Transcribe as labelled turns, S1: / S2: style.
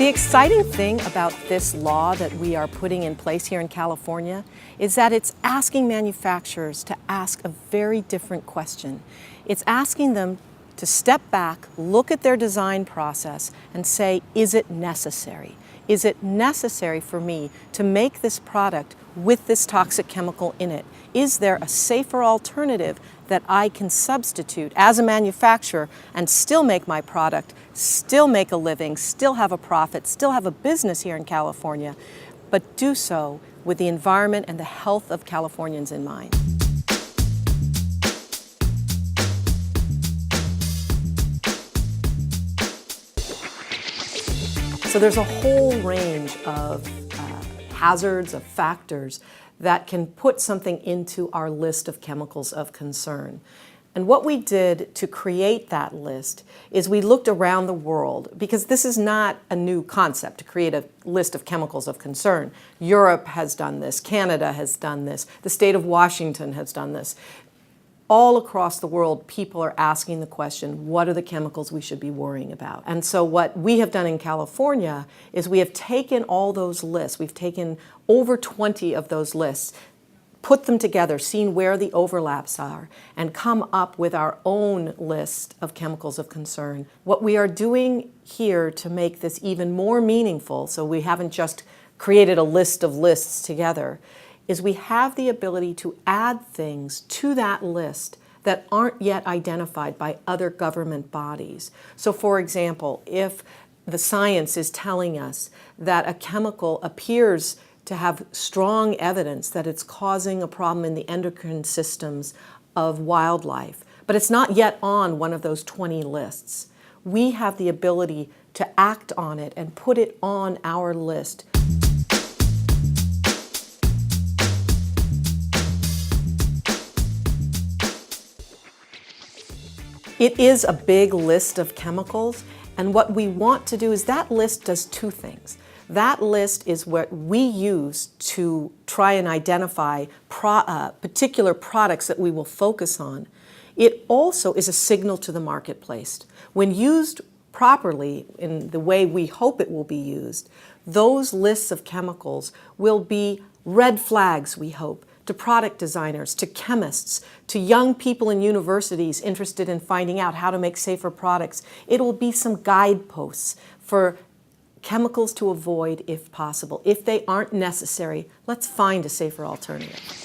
S1: The exciting thing about this law that we are putting in place here in California is that it's asking manufacturers to ask a very different question. It's asking them to step back, look at their design process, and say, is it necessary? Is it necessary for me to make this product with this toxic chemical in it? Is there a safer alternative that I can substitute as a manufacturer and still make my product, still make a living, still have a profit, still have a business here in California, but do so with the environment and the health of Californians in mind? So there's a whole range of hazards, of factors that can put something into our list of chemicals of concern. And what we did to create that list is we looked around the world, because this is not a new concept to create a list of chemicals of concern. Europe has done this, Canada has done this, the state of Washington has done this. All across the world, people are asking the question, what are the chemicals we should be worrying about? And so what we have done in California is we have taken all those lists, we've taken over 20 of those lists, put them together, seen where the overlaps are, and come up with our own list of chemicals of concern. What we are doing here to make this even more meaningful, so we haven't just created a list of lists together, is we have the ability to add things to that list that aren't yet identified by other government bodies. So for example, if the science is telling us that a chemical appears to have strong evidence that it's causing a problem in the endocrine systems of wildlife, but it's not yet on one of those 20 lists, we have the ability to act on it and put it on our list. It is a big list of chemicals, and what we want to do is that list does two things. That list is what we use to try and identify particular products that we will focus on. It also is a signal to the marketplace. When used properly, in the way we hope it will be used, those lists of chemicals will be red flags, we hope, to product designers, to chemists, to young people in universities interested in finding out how to make safer products. It will be some guideposts for chemicals to avoid if possible. If they aren't necessary, let's find a safer alternative.